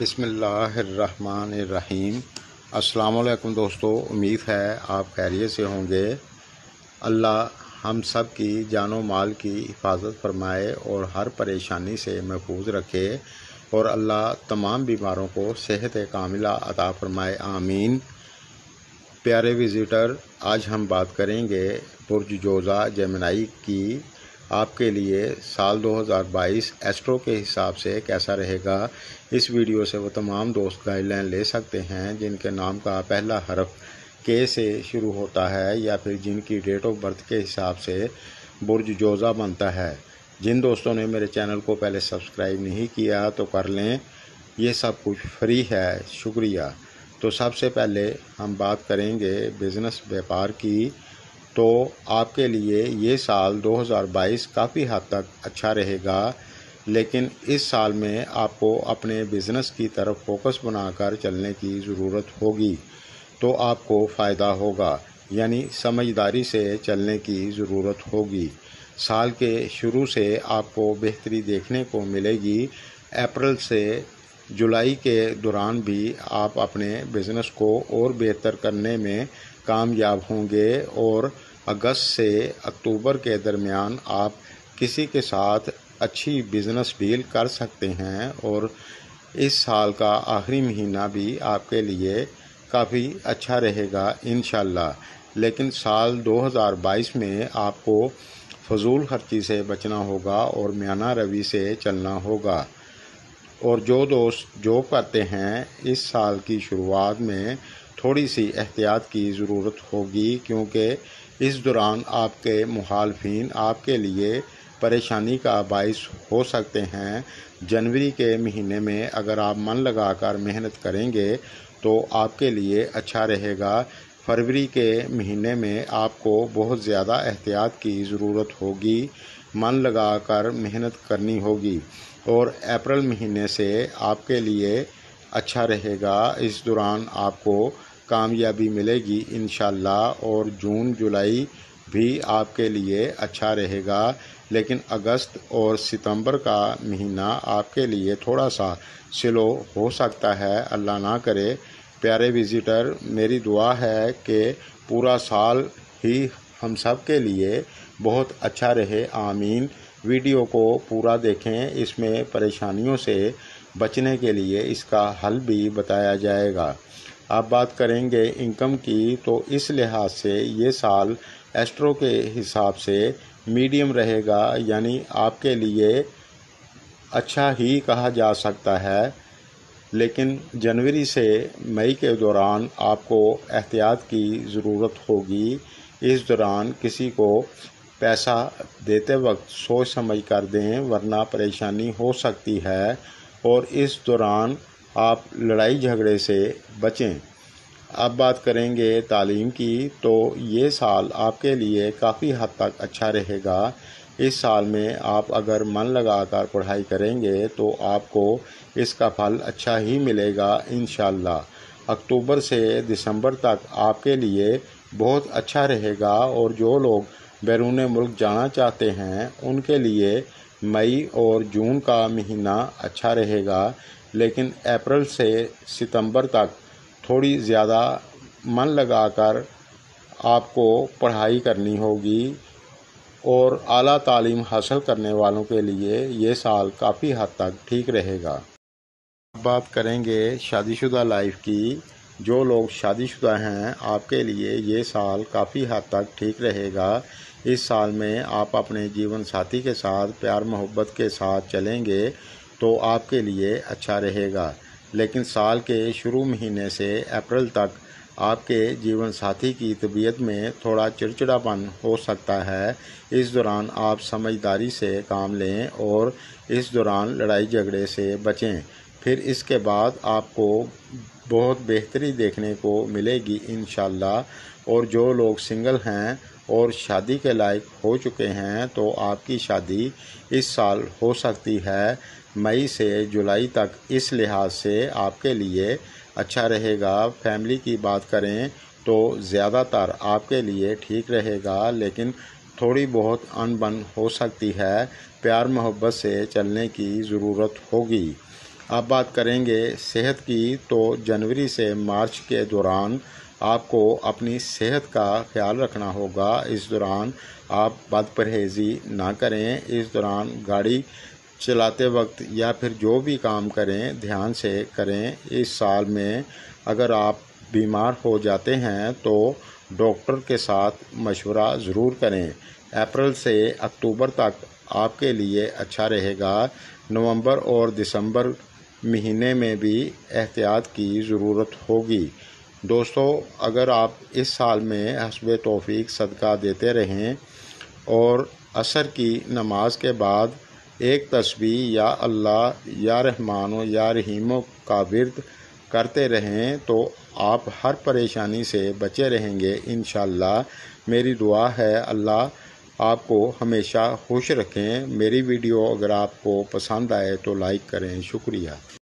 بسم اللہ الرحمن الرحیم۔ السلام علیکم دوستو، امید ہے آپ خیریت سے ہوں گے۔ اللہ ہم سب کی جان و مال کی حفاظت فرمائے اور ہر پریشانی سے محفوظ رکھے، اور اللہ تمام بیماروں کو صحت کاملہ عطا فرمائے، آمین۔ پیارے وزٹر، آج ہم بات کریں گے برج جوزہ جیمنائی کی آپ کے لیے سال 2022 ایسٹرو کے حساب سے کیسا رہے گا۔ اس ویڈیو سے وہ تمام دوست گائیڈ لائن لے سکتے ہیں جن کے نام کا پہلا حرف کے سے شروع ہوتا ہے، یا پھر جن کی ڈیٹ آف برتھ کے حساب سے برج جوزہ بنتا ہے۔ جن دوستوں نے میرے چینل کو پہلے سبسکرائب نہیں کیا تو کر لیں، یہ سب کچھ فری ہے، شکریہ۔ تو سب سے پہلے ہم بات کریں گے بزنس بیپار کی۔ تو آپ کے لیے یہ سال 2022 کافی حد تک اچھا رہے گا، لیکن اس سال میں آپ کو اپنے بزنس کی طرف فوکس بنا کر چلنے کی ضرورت ہوگی، تو آپ کو فائدہ ہوگا، یعنی سمجھداری سے چلنے کی ضرورت ہوگی۔ سال کے شروع سے آپ کو بہتری دیکھنے کو ملے گی۔ اپریل سے جولائی کے دوران بھی آپ اپنے بزنس کو اور بہتر کرنے میں کامیاب ہوں گے، اور اگست سے اکتوبر کے درمیان آپ کسی کے ساتھ اچھی بزنس ڈیل کر سکتے ہیں، اور اس سال کا آخری مہینہ بھی آپ کے لیے کافی اچھا رہے گا انشاءاللہ۔ لیکن سال 2022 میں آپ کو فضول خرچی سے بچنا ہوگا اور میانہ روی سے چلنا ہوگا، اور جو دوست جاب کرتے ہیں اس سال کی شروعات میں تھوڑی سی احتیاط کی ضرورت ہوگی، کیونکہ اس دوران آپ کے مخالفین آپ کے لیے پریشانی کا باعث ہو سکتے ہیں۔ جنوری کے مہینے میں اگر آپ من لگا کر محنت کریں گے تو آپ کے لیے اچھا رہے گا۔ فروری کے مہینے میں آپ کو بہت زیادہ احتیاط کی ضرورت ہوگی، من لگا کر محنت کرنی ہوگی، اور اپریل مہینے سے آپ کے لیے اچھا رہے گا۔ اس دوران آپ کو کامیابی ملے گی انشاءاللہ، اور جون جولائی بھی آپ کے لیے اچھا رہے گا، لیکن اگست اور ستمبر کا مہینہ آپ کے لیے تھوڑا سا سلو ہو سکتا ہے، اللہ نہ کرے۔ پیارے وزٹر، میری دعا ہے کہ پورا سال ہی ہم سب کے لیے بہت اچھا رہے، آمین۔ ویڈیو کو پورا دیکھیں، اس میں پریشانیوں سے بچنے کے لیے اس کا حل بھی بتایا جائے گا۔ اب بات کریں گے انکم کی، تو اس لحاظ سے یہ سال ایسٹرو کے حساب سے میڈیم رہے گا، یعنی آپ کے لیے اچھا ہی کہا جا سکتا ہے، لیکن جنوری سے مئی کے دوران آپ کو احتیاط کی ضرورت ہوگی۔ اس دوران کسی کو پیسہ دیتے وقت سوچ سمجھ کر دیں، ورنہ پریشانی ہو سکتی ہے، اور اس دوران آپ لڑائی جھگڑے سے بچیں۔ اب بات کریں گے تعلیم کی، تو یہ سال آپ کے لیے کافی حد تک اچھا رہے گا۔ اس سال میں آپ اگر من لگا کر پڑھائی کریں گے تو آپ کو اس کا پھل اچھا ہی ملے گا انشاءاللہ۔ اکتوبر سے دسمبر تک آپ کے لیے بہت اچھا رہے گا، اور جو لوگ بیرون ملک جانا چاہتے ہیں ان کے لیے مئی اور جون کا مہینہ اچھا رہے گا، لیکن اپریل سے ستمبر تک تھوڑی زیادہ من لگا کر آپ کو پڑھائی کرنی ہوگی، اور اعلیٰ تعلیم حاصل کرنے والوں کے لیے یہ سال کافی حد تک ٹھیک رہے گا۔ اب بات کریں گے شادی شدہ لائف کی۔ جو لوگ شادی شدہ ہیں آپ کے لیے یہ سال کافی حد تک ٹھیک رہے گا۔ اس سال میں آپ اپنے جیون ساتھی کے ساتھ پیار محبت کے ساتھ چلیں گے تو آپ کے لیے اچھا رہے گا، لیکن سال کے شروع مہینے سے اپریل تک آپ کے جیون ساتھی کی طبیعت میں تھوڑا چڑچڑاپن ہو سکتا ہے۔ اس دوران آپ سمجھداری سے کام لیں، اور اس دوران لڑائی جھگڑے سے بچیں، پھر اس کے بعد آپ کو بہت بہتری دیکھنے کو ملے گی انشاءاللہ۔ اور جو لوگ سنگل ہیں اور شادی کے لائق ہو چکے ہیں تو آپ کی شادی اس سال ہو سکتی ہے، مئی سے جولائی تک۔ اس لحاظ سے آپ کے لیے اچھا رہے گا۔ فیملی کی بات کریں تو زیادہ تر آپ کے لیے ٹھیک رہے گا، لیکن تھوڑی بہت انبن ہو سکتی ہے، پیار محبت سے چلنے کی ضرورت ہوگی۔ اب بات کریں گے صحت کی، تو جنوری سے مارچ کے دوران آپ کو اپنی صحت کا خیال رکھنا ہوگا۔ اس دوران آپ بد پرہیزی نہ کریں۔ اس دوران گاڑی چلاتے وقت یا پھر جو بھی کام کریں دھیان سے کریں۔ اس سال میں اگر آپ بیمار ہو جاتے ہیں تو ڈاکٹر کے ساتھ مشورہ ضرور کریں۔ اپریل سے اکتوبر تک آپ کے لیے اچھا رہے گا۔ نومبر اور دسمبر مہینے میں بھی احتیاط کی ضرورت ہوگی۔ دوستو، اگر آپ اس سال میں حسب توفیق صدقہ دیتے رہیں اور عصر کی نماز کے بعد ایک تسبیح یا اللہ یا رحمان و یا رحیم کا ورد کرتے رہیں تو آپ ہر پریشانی سے بچے رہیں گے انشاءاللہ۔ میری دعا ہے اللہ آپ کو ہمیشہ خوش رکھیں۔ میری ویڈیو اگر آپ کو پسند آئے تو لائک کریں۔ شکریہ۔